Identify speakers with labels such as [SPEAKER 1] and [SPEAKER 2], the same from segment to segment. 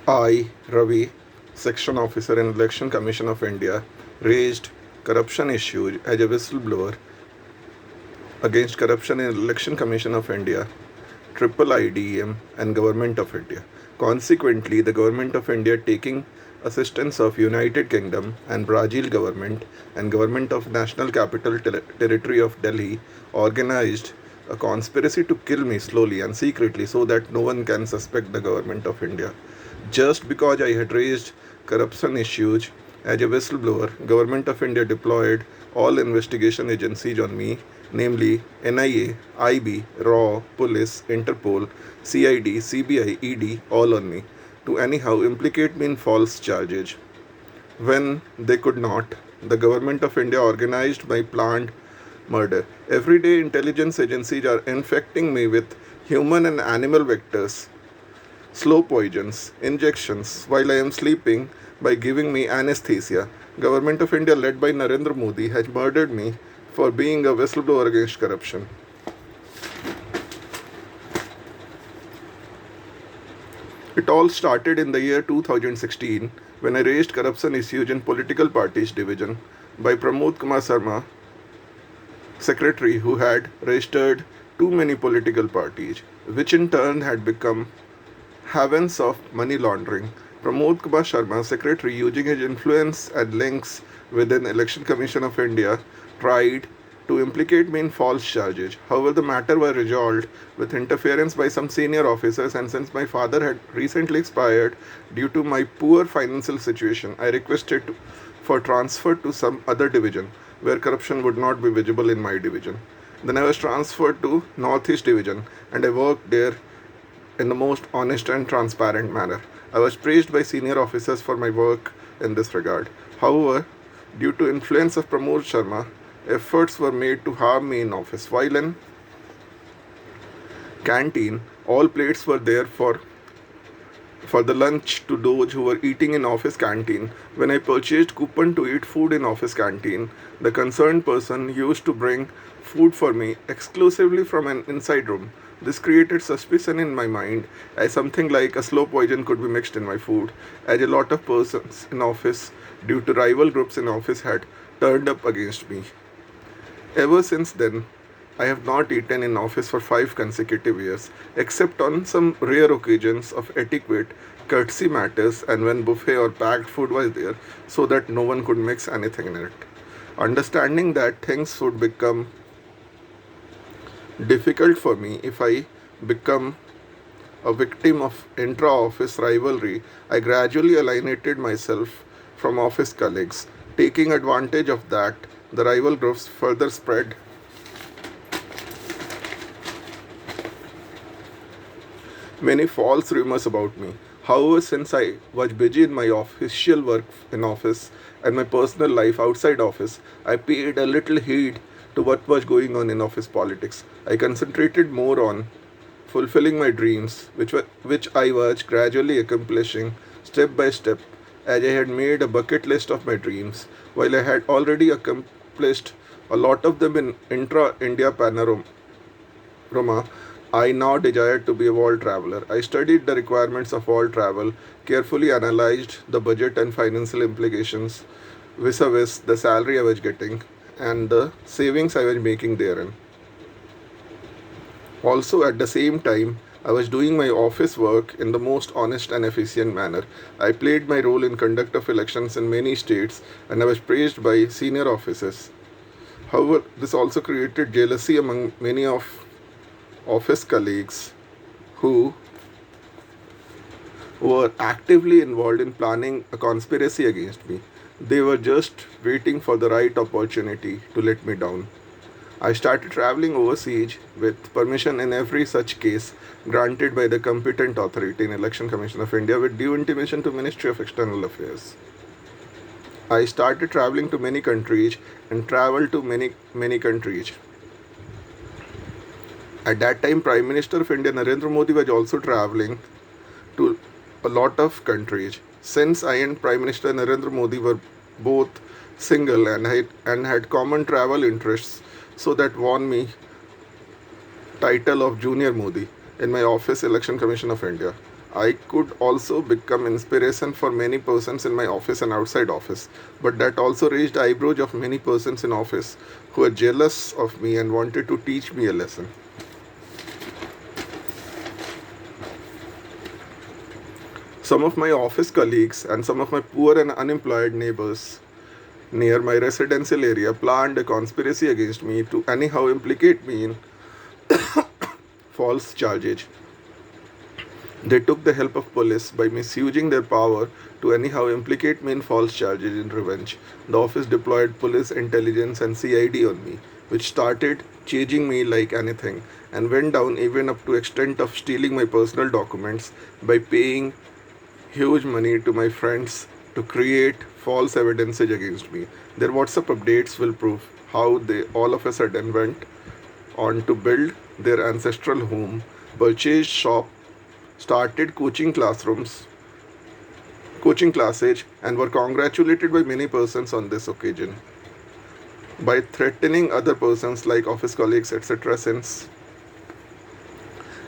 [SPEAKER 1] I, Ravi, Section Officer in Election Commission of India, raised corruption issues as a whistleblower against corruption in Election Commission of India, Triple IDEM, and Government of India. Consequently, the Government of India, taking assistance of United Kingdom and Brazil government and Government of National Capital Territory of Delhi, organized a conspiracy to kill me slowly and secretly so that no one can suspect the Government of India. Just because I had raised corruption issues as a whistleblower, Government of India deployed all investigation agencies on me, namely NIA, IB, RAW, Police, Interpol, CID, CBI, ED, all on me, to anyhow implicate me in false charges. When they could not, the Government of India organized my planned murder. Every day, intelligence agencies are infecting me with human and animal vectors, slow poisons, injections while I am sleeping by giving me anesthesia. Government of India led by Narendra Modi has murdered me for being a whistleblower against corruption. It all started in the year 2016 when I raised corruption issues in political parties division by Pramod Kumar Sarma, secretary who had registered too many political parties, which in turn had become havens of money laundering. Pramod Kumar Sharma, secretary, using his influence and links within Election Commission of India, tried to implicate me in false charges. However, the matter was resolved with interference by some senior officers, and since my father had recently expired due to my poor financial situation, I requested for transfer to some other division where corruption would not be visible in my division. Then I was transferred to Northeast Division and I worked there in the most honest and transparent manner. I was praised by senior officers for my work in this regard. However, due to influence of Pramod Sharma, efforts were made to harm me in office. While in canteen, all plates were there for the lunch to those who were eating in office canteen. When I purchased coupon to eat food in office canteen, the concerned person used to bring food for me exclusively from an inside room. This created suspicion in my mind as something like a slow poison could be mixed in my food, as a lot of persons in office due to rival groups in office had turned up against me. Ever since then, I have not eaten in office for 5 consecutive years, except on some rare occasions of etiquette, courtesy matters, and when buffet or packed food was there, so that no one could mix anything in it. Understanding that things would become difficult for me if I become a victim of intra office rivalry, I gradually alienated myself from office colleagues. Taking advantage of that, the rival groups further spread many false rumors about me. However, since I was busy in my official work in office and my personal life outside office, I paid a little heed to what was going on in office politics. I concentrated more on fulfilling my dreams, which I was gradually accomplishing step by step, as I had made a bucket list of my dreams. While I had already accomplished a lot of them in intra India panorama, I now desired to be a world traveler. I studied the requirements of world travel, carefully analyzed the budget and financial implications vis a vis the salary I was getting and the savings I was making therein. Also, at the same time, I was doing my office work in the most honest and efficient manner. I played my role in conduct of elections in many states and I was praised by senior officers. However, this also created jealousy among many of office colleagues who were actively involved in planning a conspiracy against me. They were just waiting for the right opportunity to let me down. I started traveling overseas with permission in every such case granted by the competent authority in Election Commission of India with due intimation to Ministry of External Affairs. I started traveling to many countries and traveled to many countries. At that time, Prime Minister of India Narendra Modi was also traveling to a lot of countries. Since I and Prime Minister Narendra Modi were both single and had common travel interests, so that won me title of Junior Modi in my office Election Commission of India. I could also become inspiration for many persons in my office and outside office, but that also raised eyebrows of many persons in office who were jealous of me and wanted to teach me a lesson. Some of my office colleagues and some of my poor and unemployed neighbors near my residential area planned a conspiracy against me to anyhow implicate me in false charges. They took the help of police by misusing their power to anyhow implicate me in false charges in revenge. The office deployed police intelligence and CID on me, which started chasing me like anything and went down even up to extent of stealing my personal documents by paying huge money to my friends to create false evidences against me. Their WhatsApp updates will prove how they all of a sudden went on to build their ancestral home, purchased shop, started coaching classes, and were congratulated by many persons on this occasion by threatening other persons like office colleagues, etc. Since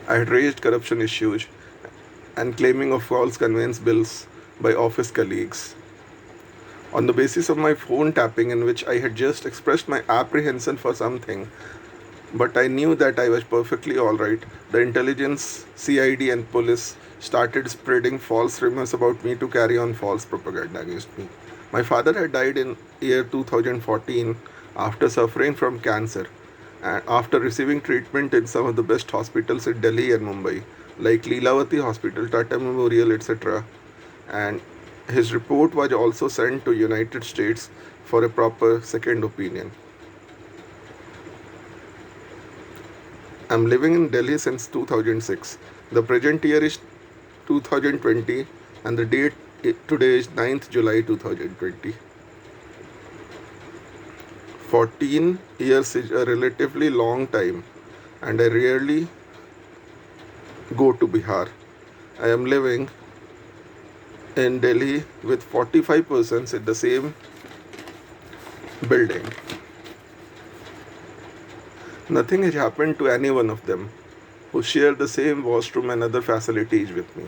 [SPEAKER 1] I had raised corruption issues and claiming of false conveyance bills by office colleagues. On the basis of my phone tapping, in which I had just expressed my apprehension for something, but I knew that I was perfectly alright, the intelligence, CID, and police started spreading false rumors about me to carry on false propaganda against me. My father had died in year 2014 after suffering from cancer and after receiving treatment in some of the best hospitals in Delhi and Mumbai, like Leelavati Hospital, Tata Memorial, etc. And his report was also sent to United States for a proper second opinion. I'm living in Delhi since 2006. The present year is 2020 and the date today is 9th July 2020. 14 years is a relatively long time and I rarely go to Bihar. I am living in Delhi with 45 persons in the same building. Nothing has happened to any one of them who share the same washroom and other facilities with me.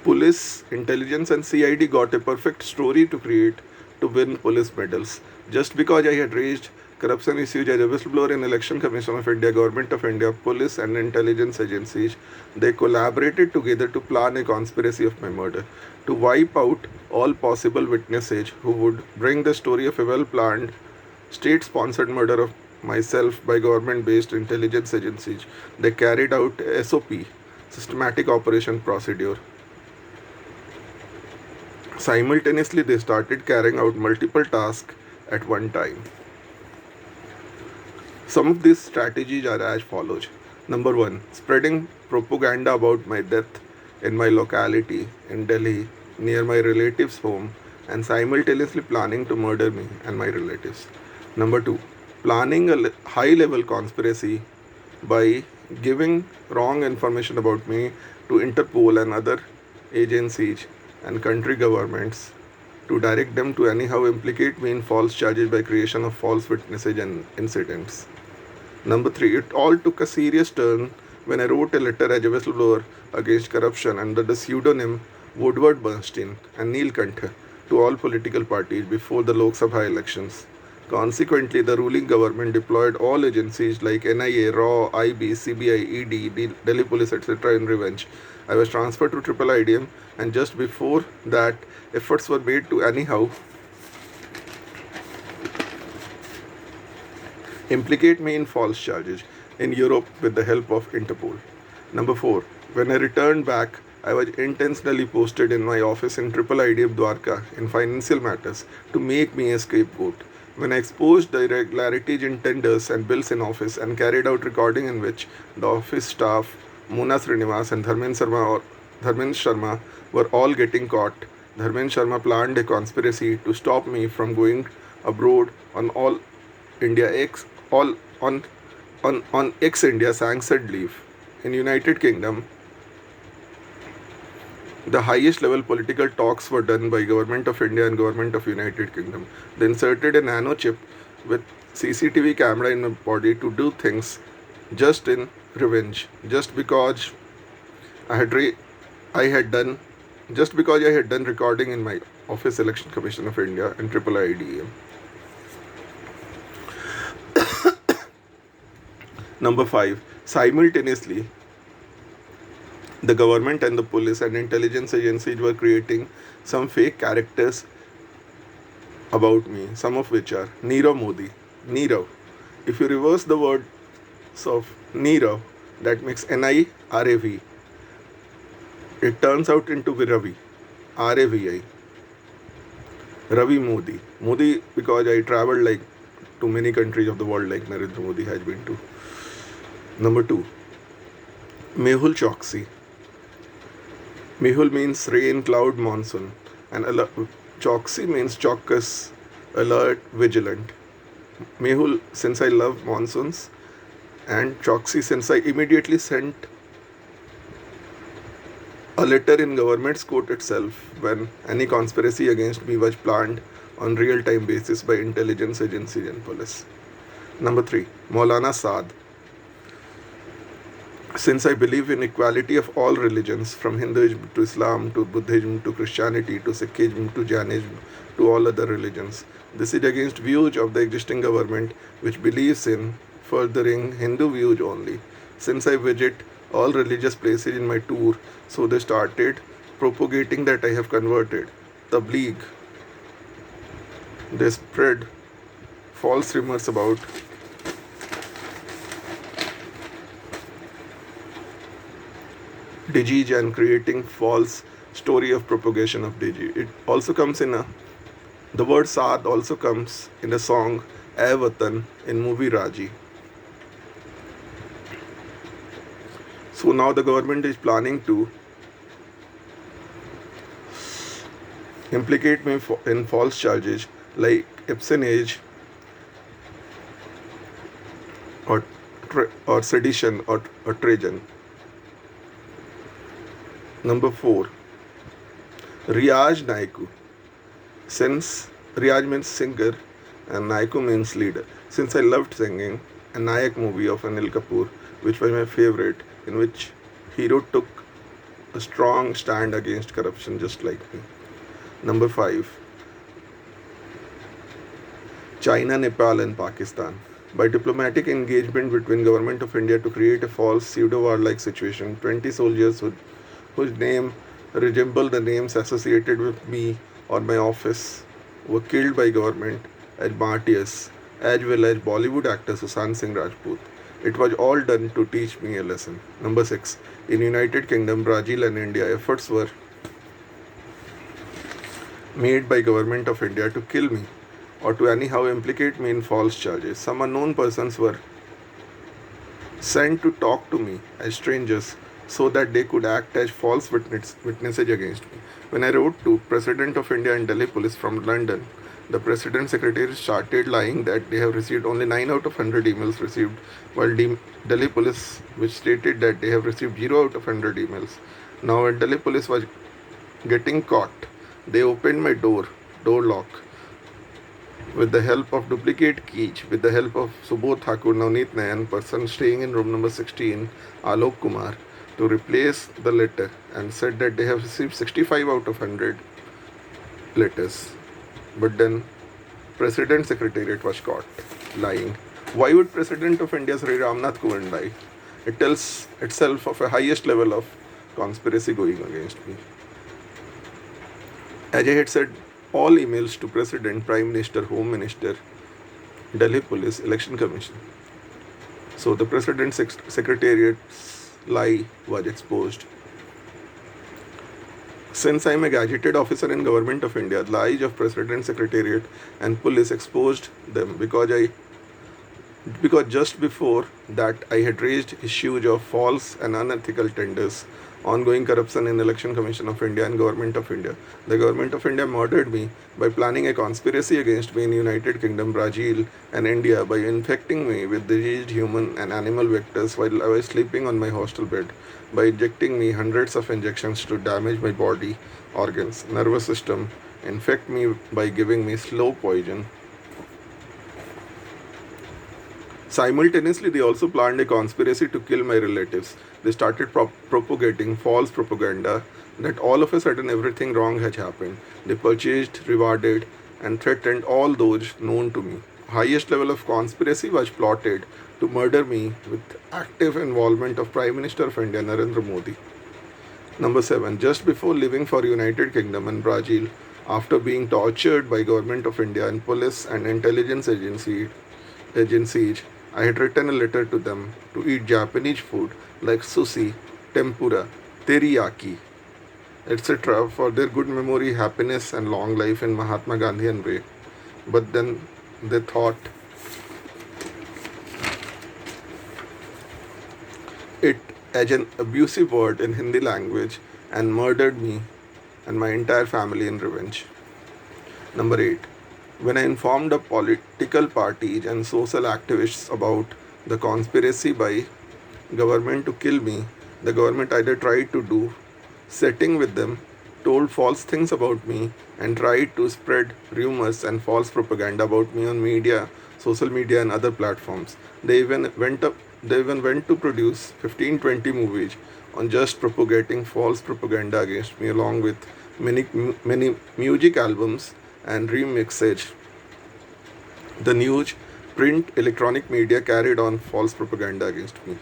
[SPEAKER 1] Police, intelligence, and CID got a perfect story to create to win police medals. Just because I had raised corruption issues as a whistleblower in Election Commission of India, Government of India, police and intelligence agencies, they collaborated together to plan a conspiracy of my murder, to wipe out all possible witnesses who would bring the story of a well-planned, state-sponsored murder of myself by government-based intelligence agencies. They carried out SOP, systematic operation procedure. Simultaneously, they started carrying out multiple tasks at one time. Some of these strategies are as follows. Number one, spreading propaganda about my death in my locality in Delhi near my relatives' home and simultaneously planning to murder me and my relatives. Number two, planning a high level conspiracy by giving wrong information about me to Interpol and other agencies and country governments to direct them to anyhow implicate me in false charges by creation of false witnesses and incidents. Number three, it all took a serious turn when I wrote a letter as a whistleblower against corruption under the pseudonym Woodward Bernstein and Neil Kantha to all political parties before the Lok Sabha elections. Consequently, the ruling government deployed all agencies like NIA, RAW, IB, CBI, ED, Delhi Police, etc. in revenge. I was transferred to Triple IDM, and just before that, efforts were made to anyhow implicate me in false charges in Europe with the help of Interpol. Number 4. When I returned back, I was intentionally posted in my office in Triple IDM Dwarka in financial matters to make me a scapegoat. When I exposed the irregularities in tenders and bills in office and carried out recording in which the office staff, Mona Srinivas and Dharmendra Sharma were all getting caught, Dharmendra Sharma planned a conspiracy to stop me from going abroad on all India X all on ex India sanctioned leave. In United Kingdom, the highest level political talks were done by Government of India and Government of United Kingdom. They inserted a nano chip with CCTV camera in my body to do things just in revenge, just because I had re- I had done just because I had done recording in my office Election Commission of India and Triple IDM. Number 5. Simultaneously, the government and the police and intelligence agencies were creating some fake characters about me, some of which are Nirav Modi. Nirav. If you reverse the words of Nirav, that makes Nirav. It turns out into Ravi. Ravi. Ravi Modi. Modi because I traveled like to many countries of the world like Narendra Modi has been to. Number 2. Mehul Choksi. Mehul means rain, cloud, monsoon. And Choksi means chaucus, alert, vigilant. Mehul, since I love monsoons, and Choksi, since I immediately sent a letter in government's court itself when any conspiracy against me was planned on real-time basis by intelligence agencies and police. Number 3. Maulana Saad. Since I believe in equality of all religions, from Hinduism to Islam to Buddhism to Christianity to Sikhism to Jainism to all other religions, this is against views of the existing government which believes in furthering Hindu views only. Since I visit all religious places in my tour, so they started propagating that I have converted. Tabligh. They spread false rumors about Digi and creating false story of propagation of Digi. It also comes in the word Saad also comes in a song Ae Watan in movie Raji. So now the government is planning to implicate me in false charges like espionage or sedition or treason. Number 4. Riaz Naiku. Since Riaz means singer and Naiku means leader. Since I loved singing, a Nayak movie of Anil Kapoor, which was my favorite, in which hero took a strong stand against corruption just like me. Number 5. China, Nepal and Pakistan. By diplomatic engagement between Government of India to create a false pseudo-war-like situation, 20 soldiers whose name resemble the names associated with me or my office were killed by government as martyrs, as well as Bollywood actor Sushant Singh Rajput. It was all done to teach me a lesson. Number 6. In United Kingdom, Brazil and India, efforts were made by Government of India to kill me or to anyhow implicate me in false charges. Some unknown persons were sent to talk to me as strangers so that they could act as false witnesses against me. When I wrote to President of India and Delhi Police from London, the President Secretary started lying that they have received only 9 out of 100 emails received, while Delhi Police, which stated that they have received 0 out of 100 emails. Now when Delhi Police was getting caught, they opened my door lock, with the help of duplicate keys, with the help of Subodh Thakur, Navneet Nayan, person staying in room number 16, Alok Kumar, to replace the letter, and said that they have received 65 out of 100 letters. But then President Secretariat was caught lying. Why would President of India Sri Ramnath Kovind lie? It tells itself of a highest level of conspiracy going against me. As I had said, all emails to President, Prime Minister, Home Minister, Delhi Police, Election Commission. So the President's Secretariat's lie was exposed. Since I am a gazetted officer in Government of India, the lies of President Secretariat and police exposed them because just before that I had raised issues of false and unethical tenders, ongoing corruption in Election Commission of India and Government of India. The Government of India murdered me by planning a conspiracy against me in United Kingdom, Brazil and India by infecting me with diseased human and animal vectors while I was sleeping on my hostel bed, by injecting me hundreds of injections to damage my body, organs, nervous system, infect me by giving me slow poison, Simultaneously, they also planned a conspiracy to kill my relatives. They started propagating false propaganda that all of a sudden everything wrong had happened. They purchased, rewarded, and threatened all those known to me. Highest level of conspiracy was plotted to murder me with active involvement of Prime Minister of India Narendra Modi. Number 7. Just before leaving for United Kingdom and Brazil, after being tortured by Government of India and police and intelligence agencies, I had written a letter to them to eat Japanese food like sushi, tempura, teriyaki, etc. for their good memory, happiness, and long life in Mahatma Gandhian way. But then they thought it as an abusive word in Hindi language and murdered me and my entire family in revenge. Number 8. When I informed the political parties and social activists about the conspiracy by government to kill me, the government either tried to do setting with them, told false things about me, and tried to spread rumors and false propaganda about me on media, social media, and other platforms. They even went to produce 15-20 movies on just propagating false propaganda against me, along with many music albums and remixes. The news, print, electronic media carried on false propaganda against me.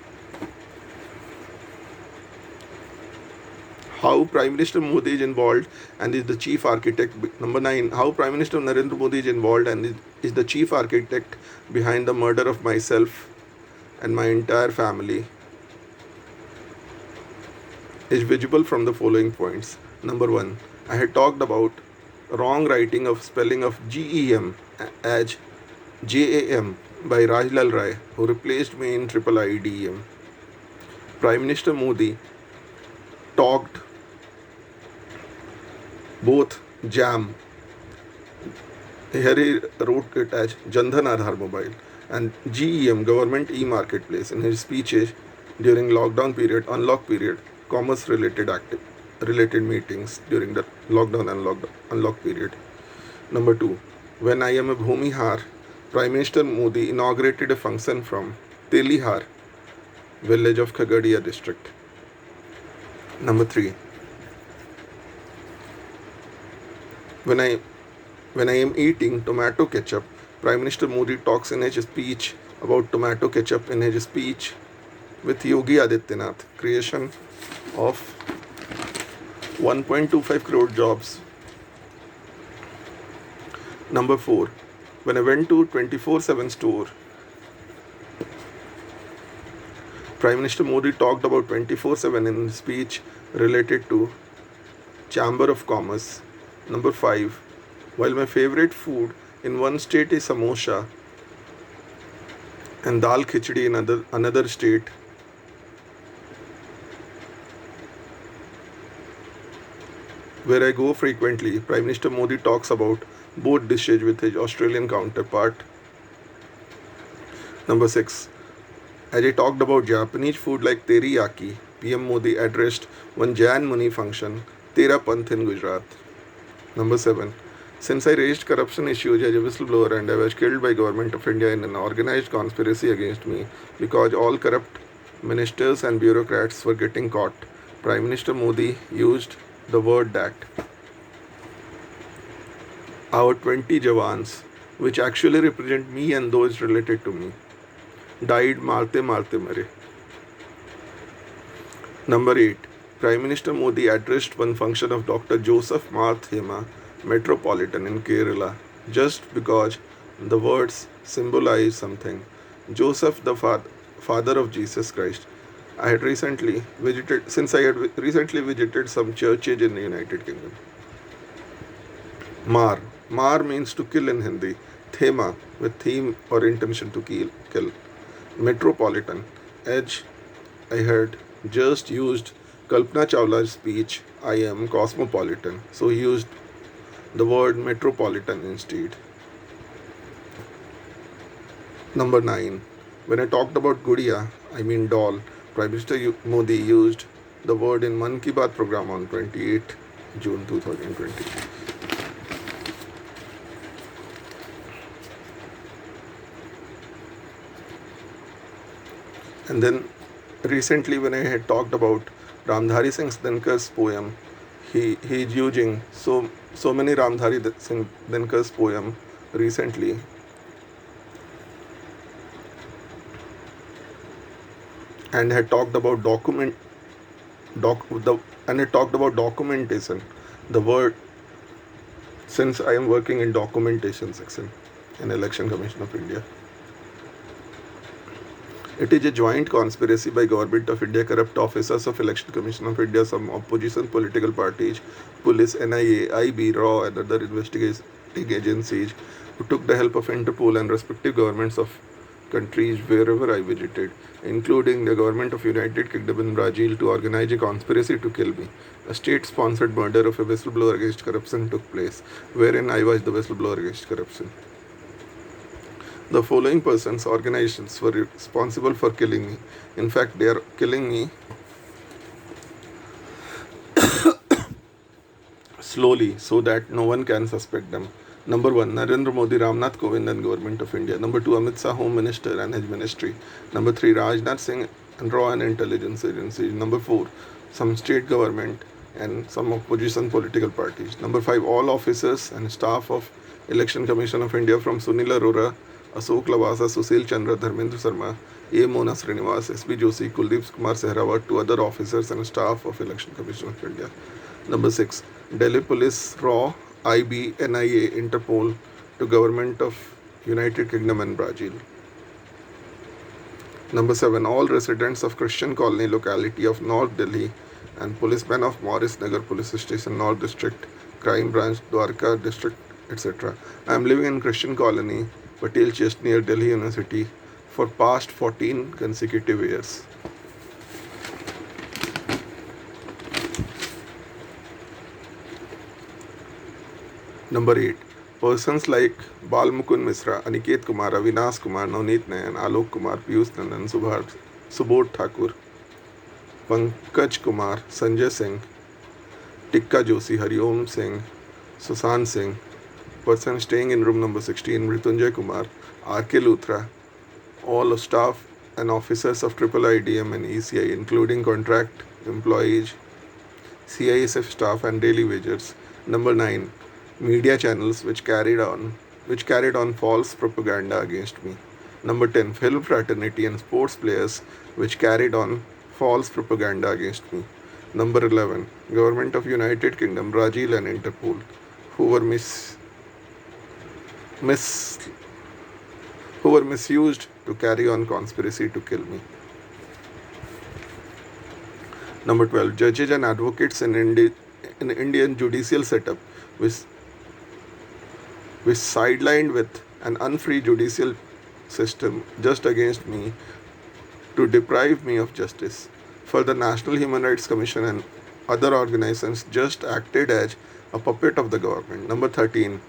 [SPEAKER 1] How Prime Minister Modi is involved and is the chief architect. Number 9. How Prime Minister Narendra Modi is involved and is the chief architect behind the murder of myself and my entire family is visible from the following points. Number 1. I had talked about wrong writing of spelling of GEM as JAM by Rajlal Rai, who replaced me in triple IDEM. Prime Minister Modi talked both JAM, here he wrote it as Jandhan Aadhaar Mobile, and GEM, Government E-Marketplace, in his speeches during lockdown period, unlock period, commerce related meetings during the lockdown and unlock period. Number 2. When I am a Bhumihar, Prime Minister Modi inaugurated a function from Telihar, village of Khagadia district. Number 3. When I am eating tomato ketchup, Prime Minister Modi talks in his speech about tomato ketchup in his speech with Yogi Adityanath, creation of 1.25 crore jobs. Number 4. When I went to 24/7 store, Prime Minister Modi talked about 24/7 in his speech related to Chamber of Commerce. Number 5. While my favorite food in one state is samosa and dal khichdi in another state, where I go frequently, Prime Minister Modi talks about both dishes with his Australian counterpart. Number 6. As I talked about Japanese food like teriyaki, PM Modi addressed one Jain Muni function, Tera Panth in Gujarat. Number 7. Since I raised corruption issues as a whistleblower and I was killed by Government of India in an organized conspiracy against me because all corrupt ministers and bureaucrats were getting caught, Prime Minister Modi used the word that our 20 Jawans, which actually represent me and those related to me, died marte mere. Number 8. Prime Minister Modi addressed one function of Dr. Joseph Marthema, Metropolitan in Kerala, just because the words symbolize something. Joseph, the father of Jesus Christ. I had recently visited some churches in the United Kingdom. Mar means to kill in Hindi. Thema, with theme or intention to kill. Metropolitan. Edge, I heard, just used Kalpana Chawla's speech, I am cosmopolitan. So he used the word metropolitan instead. Number 9. When I talked about Gudiya, I mean doll, Prime Minister Modi used the word in Mann Ki Baat program on 28 June 2020. And then recently, when I had talked about Ramdhari Singh Dinkar's poem, he's using so many Singh Dinkar's poem recently, and had talked about and had talked about documentation. The word, since I am working in documentation section in Election Commission of India. It is a joint conspiracy by Government of India, corrupt officers of Election Commission of India, some opposition political parties, police, NIA, IB, RAW, and other investigating agencies who took the help of Interpol and respective governments of countries wherever I visited, including the government of United Kingdom and Brazil, to organize a conspiracy to kill me. A state-sponsored murder of a whistleblower against corruption took place, wherein I was the whistleblower against corruption. The following persons, organizations were responsible for killing me. In fact, they are killing me slowly so that no one can suspect them. Number 1, Narendra Modi, Ramnath Kovind and Government of India. Number 2, Amit Shah, Home Minister and his ministry. Number 3, Rajnath Singh and RAW and intelligence agencies. Number 4, some state government and some opposition political parties. Number 5, all officers and staff of Election Commission of India from Sunil Arora, Ashok Lavasa, Sushil Chandra, Dharmendra Sharma, A. Mona Srinivas, S.B. Joshi, Kuldeep Kumar Sehrawat, to other officers and staff of Election Commission of India. Number 6, Delhi Police, RAW, IB, NIA, Interpol, to Government of United Kingdom and Brazil. Number 7, all residents of Christian Colony locality of North Delhi and policemen of Morris Nagar Police Station, North District, Crime Branch, Dwarka District, etc. I am living in Christian Colony, Patel Chest, near Delhi University for past 14 consecutive years. Number 8, persons like Balmukund Misra, Aniket Kumar, Avinash Kumar, Navneet Nayan, Alok Kumar, Piyush Nandan, Subodh Thakur, Pankaj Kumar, Sanjay Singh, Tikka Joshi, Hariom Singh, Sushant Singh, person staying in room number 16, Mrityunjay Kumar, R.K. Luthra, all staff and officers of IIIDM and ECI, including contract employees, CISF staff and daily wagers. Number 9, media channels which carried on false propaganda against me. Number 10, film fraternity and sports players which carried on false propaganda against me. Number 11, Government of United Kingdom, Brazil and Interpol, who were misused to carry on conspiracy to kill me. Number 12, judges and advocates in Indian judicial setup which sidelined with an unfree judicial system just against me to deprive me of justice. For the National Human Rights Commission and other organizations just acted as a puppet of the government. Number 13,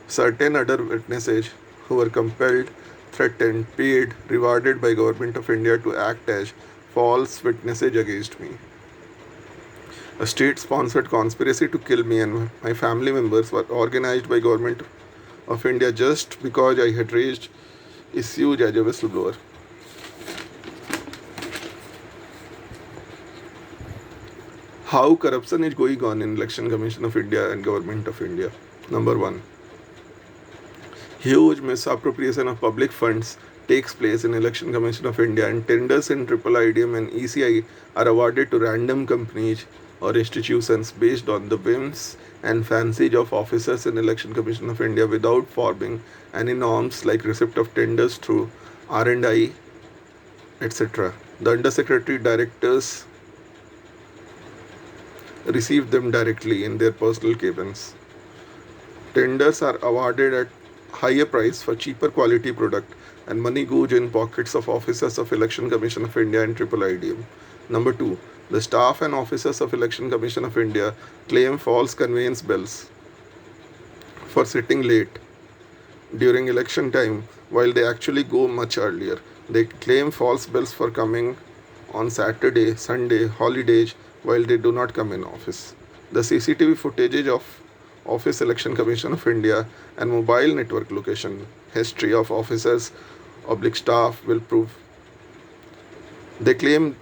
[SPEAKER 1] certain other witnesses who were compelled, threatened, paid, rewarded by Government of India to act as false witnesses against me. A state-sponsored conspiracy to kill me and my family members were organized by Government of India just because I had raised issues as a whistleblower. How corruption is going on in Election Commission of India and Government of India. Number 1, huge misappropriation of public funds takes place in Election Commission of India, and tenders in IIIDM and ECI are awarded to random companies or institutions based on the whims and fancies of officers in Election Commission of India without forming any norms like receipt of tenders through R&I, etc. The Undersecretary Directors receive them directly in their personal cabins. Tenders are awarded at higher price for cheaper quality product, and money goes in pockets of officers of Election Commission of India and IIIDM. Number 2, the staff and officers of Election Commission of India claim false conveyance bills for sitting late during election time while they actually go much earlier. They claim false bills for coming on Saturday, Sunday, holidays while they do not come in office. The CCTV footage of Office Election Commission of India and mobile network location history of officers / staff will prove They claim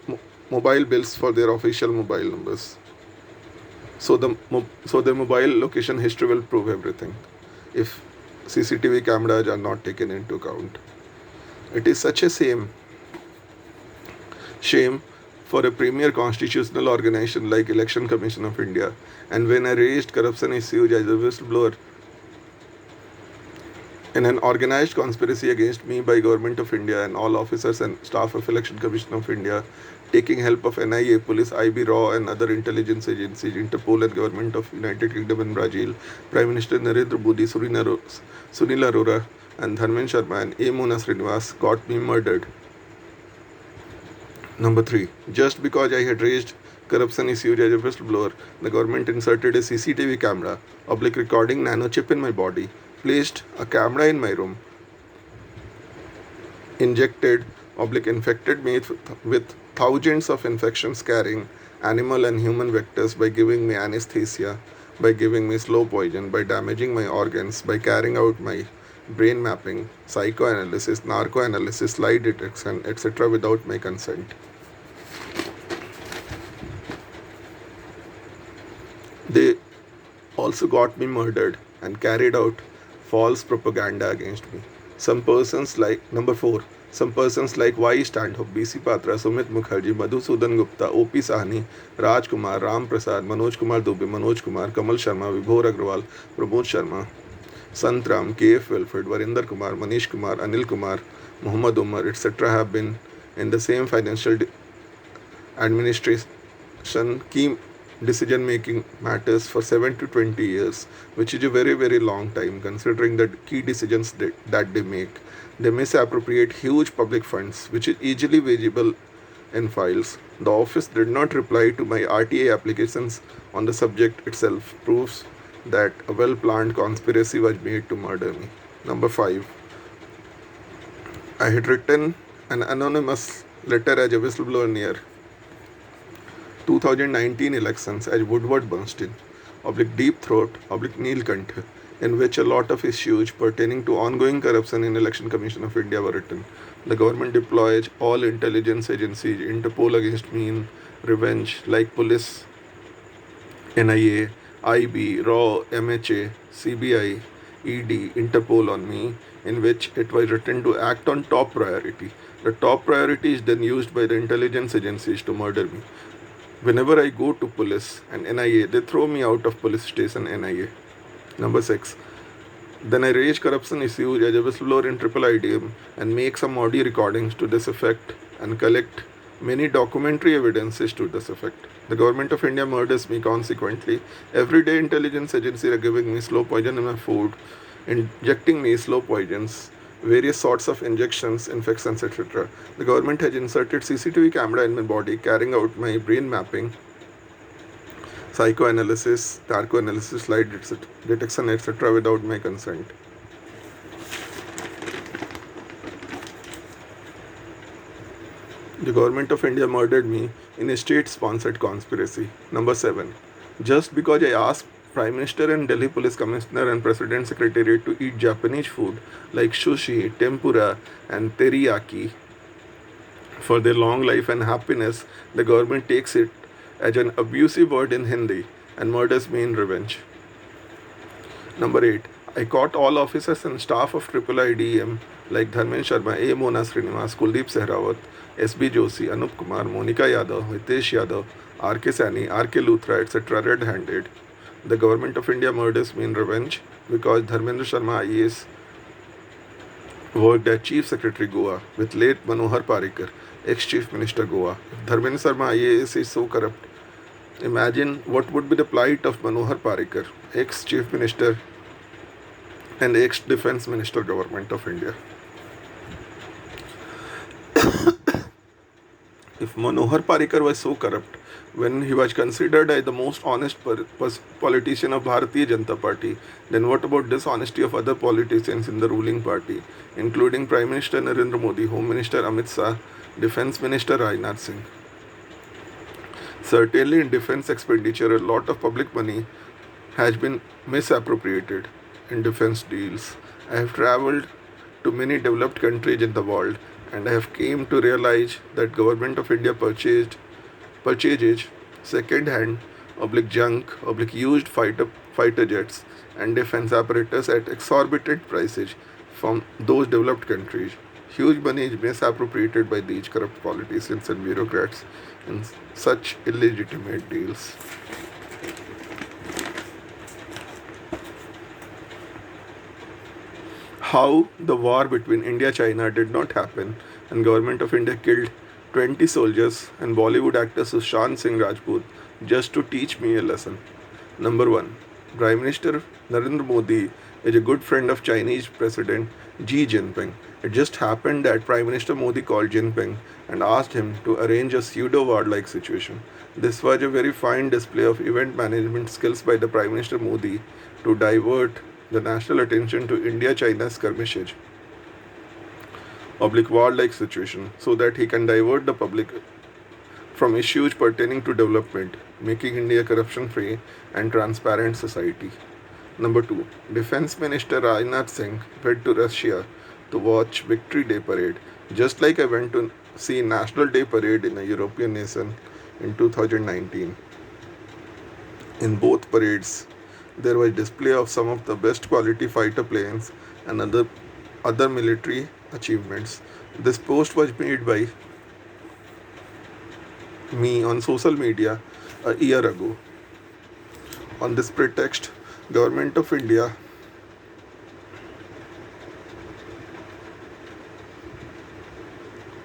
[SPEAKER 1] mobile bills for their official mobile numbers. So the mobile location history will prove everything if CCTV cameras are not taken into account. It is such a shame for a premier constitutional organization like Election Commission of India. And when I raised corruption issues as a whistleblower in an organized conspiracy against me by Government of India and all officers and staff of Election Commission of India, taking help of NIA, Police, IB, RAW and other intelligence agencies, Interpol and Government of United Kingdom and Brazil, Prime Minister Narendra Modi, Sunil Arora and Dharmendra Sharma and A. Mona Srinivas got me murdered. Number 3. Just because I had raised corruption issues as a whistleblower, the government inserted a CCTV camera, recording nanochip in my body, placed a camera in my room, injected, infected me with thousands of infections carrying animal and human vectors by giving me anesthesia, by giving me slow poison, by damaging my organs, by carrying out my brain mapping, psychoanalysis, narcoanalysis, lie detection, etc. without my consent. They also got me murdered and carried out false propaganda against me. Some persons like number 4. Some persons like Y Stanhope, BC Patra, Sumit Mukherjee, Madhusudan Gupta, OP Sahni, Raj Kumar, Ram Prasad, Manoj Kumar Dubey, Manoj Kumar, Kamal Sharma, Vibhor Agrawal, Pramod Sharma, Santram, KF Wilfred, Varinder Kumar, Manish Kumar, Anil Kumar, Muhammad Umar, etc. have been in the same financial administration key decision making matters for 7 to 20 years, which is a very long time considering the key decisions that they make. They misappropriate huge public funds, which is easily visible in files. The office did not reply to my RTA applications on the subject itself, proves that a well planned conspiracy was made to murder me. Number 5. I had written an anonymous letter as a whistleblower near 2019 elections as Woodward Bernstein, Deep Throat, Neelkantha, in which a lot of issues pertaining to ongoing corruption in Election Commission of India were written. The government deploys all intelligence agencies, Interpol against me in revenge, like police, NIA, IB, RAW, MHA, CBI, ED, Interpol on me, in which it was written to act on top priority. The top priority is then used by the intelligence agencies to murder me. Whenever I go to police and NIA, they throw me out of police station NIA. Number 6. Then I raise corruption issues as a whistleblower in IIIDM and make some audio recordings to this effect and collect many documentary evidences to this effect. The government of India murders me consequently. Every day intelligence agencies are giving me slow poison in my food, injecting me slow poisons, various sorts of injections, infections, etc. The government has inserted CCTV camera in my body, carrying out my brain mapping, psychoanalysis, narcoanalysis, lie detection, etc. without my consent. The government of India murdered me in a state-sponsored conspiracy. Number 7. Just because I asked Prime Minister and Delhi Police Commissioner and President Secretariat to eat Japanese food like sushi, tempura and teriyaki for their long life and happiness, the government takes it as an abusive word in Hindi and murders me in revenge. Number 8. I caught all officers and staff of IIIDM like Dharmendra Sharma, A. Mona Srinivas, Kuldeep Sehrawat, S.B. Joshi, Anup Kumar, Monika Yadav, Hitesh Yadav, R.K. Sani, R.K. Luthra, etc. red-handed. The government of India murders me in revenge because Dharmendra Sharma IAS worked as Chief Secretary Goa with late Manohar Parrikar, ex-Chief Minister Goa. If Dharmendra Sharma IAS is so corrupt, imagine what would be the plight of Manohar Parrikar, ex-Chief Minister and ex-Defence Minister Government of India. If Manohar Parrikar was so corrupt when he was considered as the most honest politician of Bharatiya Janata Party, then what about dishonesty of other politicians in the ruling party, including Prime Minister Narendra Modi, Home Minister Amit Shah, Defence Minister Rajnath Singh? Certainly in defence expenditure, a lot of public money has been misappropriated in defence deals. I have travelled to many developed countries in the world and I have came to realize that Government of India purchases second-hand, oblique junk, oblique used fighter jets and defense apparatus at exorbitant prices from those developed countries. Huge money is misappropriated by these corrupt politicians and bureaucrats in such illegitimate deals. How the war between India-China did not happen and Government of India killed 20 soldiers and Bollywood actor Sushant Singh Rajput just to teach me a lesson. Number 1. Prime Minister Narendra Modi is a good friend of Chinese President Xi Jinping. It just happened that Prime Minister Modi called Jinping and asked him to arrange a pseudo war like situation. This was a very fine display of event management skills by the Prime Minister Modi to divert the national attention to India China skirmishes, oblique war like situation, so that he can divert the public from issues pertaining to development, making India corruption free and transparent society. Number 2. Defense Minister Rajnath Singh went to Russia to watch Victory Day parade, just like I went to see National Day parade in a European nation in 2019. In both parades, there was display of some of the best quality fighter planes and other military achievements. This post was made by me on social media a year ago. On this pretext, Government of India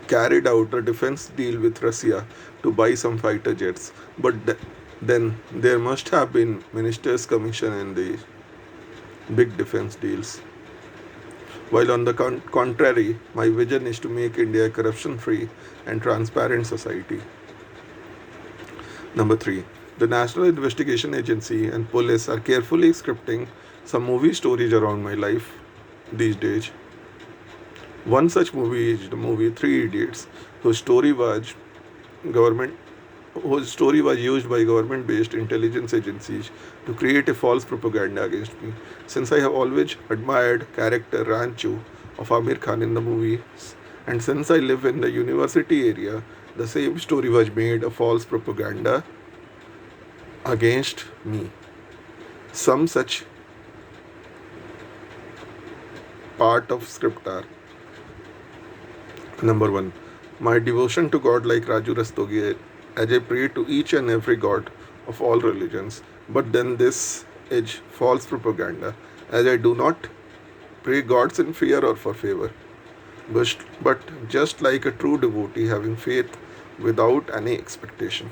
[SPEAKER 1] carried out a defense deal with Russia to buy some fighter jets, but then there must have been ministers' commission in the big defense deals. While on the contrary, my vision is to make India a corruption free and transparent society. Number 3. The National Investigation Agency and police are carefully scripting some movie stories around my life these days. One such movie is the movie Three Idiots, whose story was government whose story was used by government-based intelligence agencies to create a false propaganda against me. Since I have always admired character Ranchu of Amir Khan in the movies, and since I live in the university area, the same story was made a false propaganda against me. Some such part of script are: Number 1. My devotion to God like Raju Rastogi, as I pray to each and every God of all religions. But then this is false propaganda, as I do not pray gods in fear or for favor, but just like a true devotee having faith without any expectation.